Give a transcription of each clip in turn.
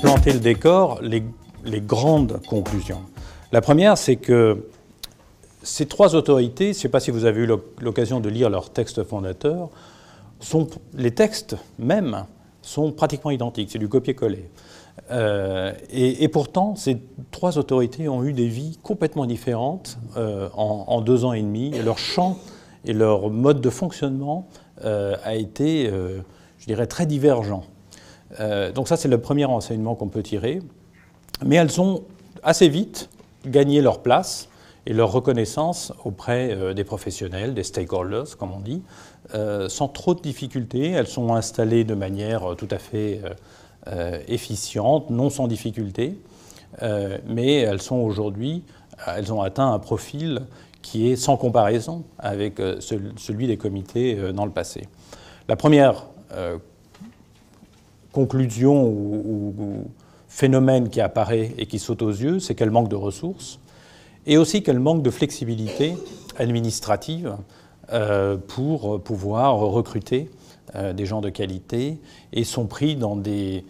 Planter le décor, les grandes conclusions. La première, c'est que ces trois autorités, je ne sais pas si vous avez eu l'occasion de lire leurs textes fondateurs, les textes mêmes sont pratiquement identiques, c'est du copier-coller. Et pourtant, ces trois autorités ont eu des vies complètement différentes en 2 ans et demi. Et leur champ et leur mode de fonctionnement a été, je dirais, très divergent. Donc ça, c'est le premier enseignement qu'on peut tirer. Mais elles ont assez vite gagné leur place et leur reconnaissance auprès des professionnels, des stakeholders, comme on dit, sans trop de difficultés. Elles sont installées de manière tout à fait efficiente, non sans difficulté, mais elles sont aujourd'hui, elles ont atteint un profil qui est sans comparaison avec celui des comités dans le passé. La première conclusion ou phénomène qui apparaît et qui saute aux yeux, c'est qu'elle manque de ressources et aussi qu'elle manque de flexibilité administrative pour pouvoir recruter des gens de qualité et sont pris dans des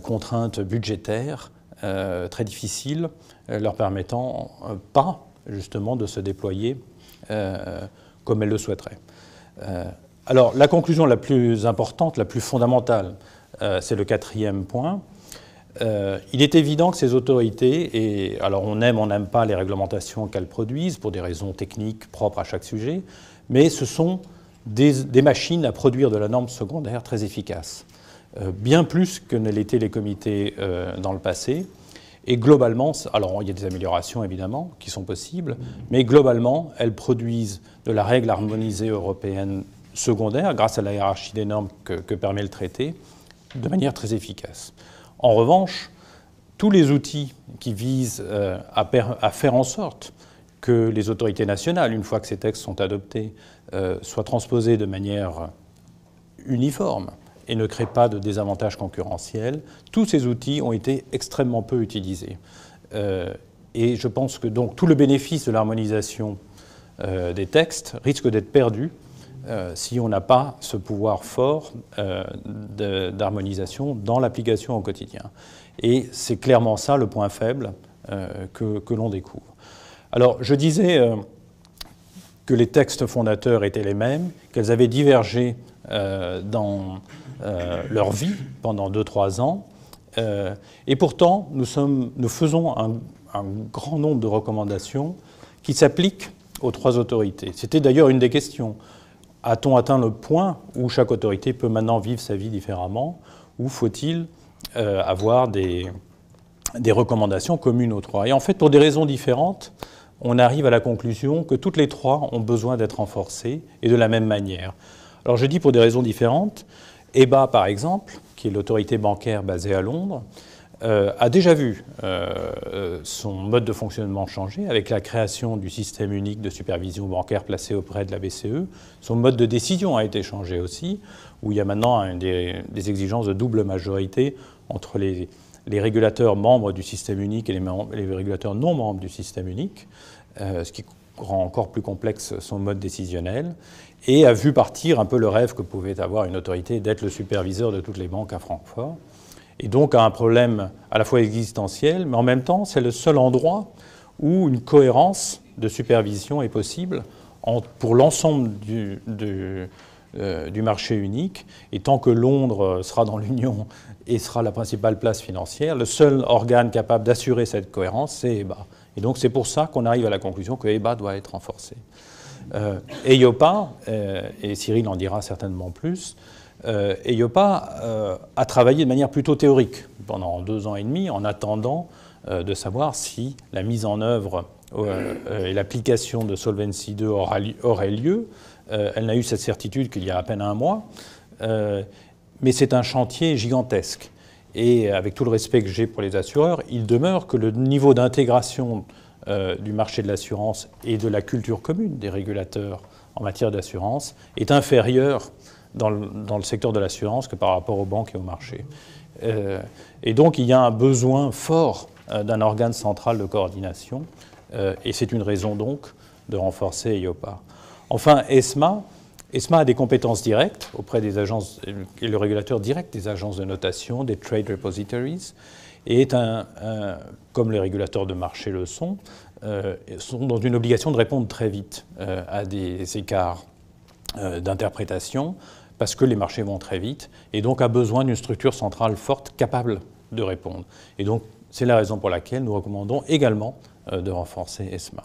contraintes budgétaires très difficiles, leur permettant pas justement de se déployer comme elles le souhaiteraient. Alors la conclusion la plus importante, la plus fondamentale, c'est le 4e point. Il est évident que ces autorités, et alors on n'aime pas les réglementations qu'elles produisent pour des raisons techniques propres à chaque sujet, mais ce sont des machines à produire de la norme secondaire très efficaces, bien plus que ne l'étaient les comités dans le passé. Et globalement, alors il y a des améliorations évidemment qui sont possibles, mais globalement, elles produisent de la règle harmonisée européenne secondaire grâce à la hiérarchie des normes que permet le traité, de manière très efficace. En revanche, tous les outils qui visent à faire en sorte que les autorités nationales, une fois que ces textes sont adoptés, soient transposés de manière uniforme et ne créent pas de désavantages concurrentiels, tous ces outils ont été extrêmement peu utilisés. Et je pense que donc tout le bénéfice de l'harmonisation des textes risque d'être perdu si on n'a pas ce pouvoir fort d'harmonisation dans l'application au quotidien. Et c'est clairement ça le point faible que l'on découvre. Alors, je disais que les textes fondateurs étaient les mêmes, qu'elles avaient divergé dans leur vie pendant 2-3 ans, et pourtant, nous faisons un grand nombre de recommandations qui s'appliquent aux 3 autorités. C'était d'ailleurs une des questions. A-t-on atteint le point où chaque autorité peut maintenant vivre sa vie différemment, ou faut-il avoir des recommandations communes aux 3? Et en fait, pour des raisons différentes, on arrive à la conclusion que toutes les 3 ont besoin d'être renforcées et de la même manière. Alors je dis pour des raisons différentes. EBA, par exemple, qui est l'autorité bancaire basée à Londres, a déjà vu son mode de fonctionnement changer avec la création du système unique de supervision bancaire placé auprès de la BCE. Son mode de décision a été changé aussi, où il y a maintenant des exigences de double majorité entre les régulateurs membres du système unique et les régulateurs non membres du système unique, ce qui rend encore plus complexe son mode décisionnel, et a vu partir un peu le rêve que pouvait avoir une autorité d'être le superviseur de toutes les banques à Francfort. Et donc a un problème à la fois existentiel, mais en même temps, c'est le seul endroit où une cohérence de supervision est possible pour l'ensemble du marché unique. Et tant que Londres sera dans l'Union et sera la principale place financière, le seul organe capable d'assurer cette cohérence, c'est EBA. Et donc c'est pour ça qu'on arrive à la conclusion que EBA doit être renforcée. EIOPA, et Cyril en dira certainement plus, EIOPA a travaillé de manière plutôt théorique pendant 2 ans et demi en attendant de savoir si la mise en œuvre et l'application de Solvency II aurait lieu. Elle n'a eu cette certitude qu'il y a à peine 1 mois, mais c'est un chantier gigantesque. Et avec tout le respect que j'ai pour les assureurs, il demeure que le niveau d'intégration du marché de l'assurance et de la culture commune des régulateurs en matière d'assurance est inférieur dans le secteur de l'assurance que par rapport aux banques et aux marchés. Et donc il y a un besoin fort d'un organe central de coordination, et c'est une raison donc de renforcer EIOPA. Enfin, ESMA a des compétences directes auprès des agences, et le régulateur direct des agences de notation, des trade repositories, et est comme les régulateurs de marché le sont dans une obligation de répondre très vite à des écarts d'interprétation, parce que les marchés vont très vite, et donc a besoin d'une structure centrale forte capable de répondre. Et donc c'est la raison pour laquelle nous recommandons également de renforcer ESMA.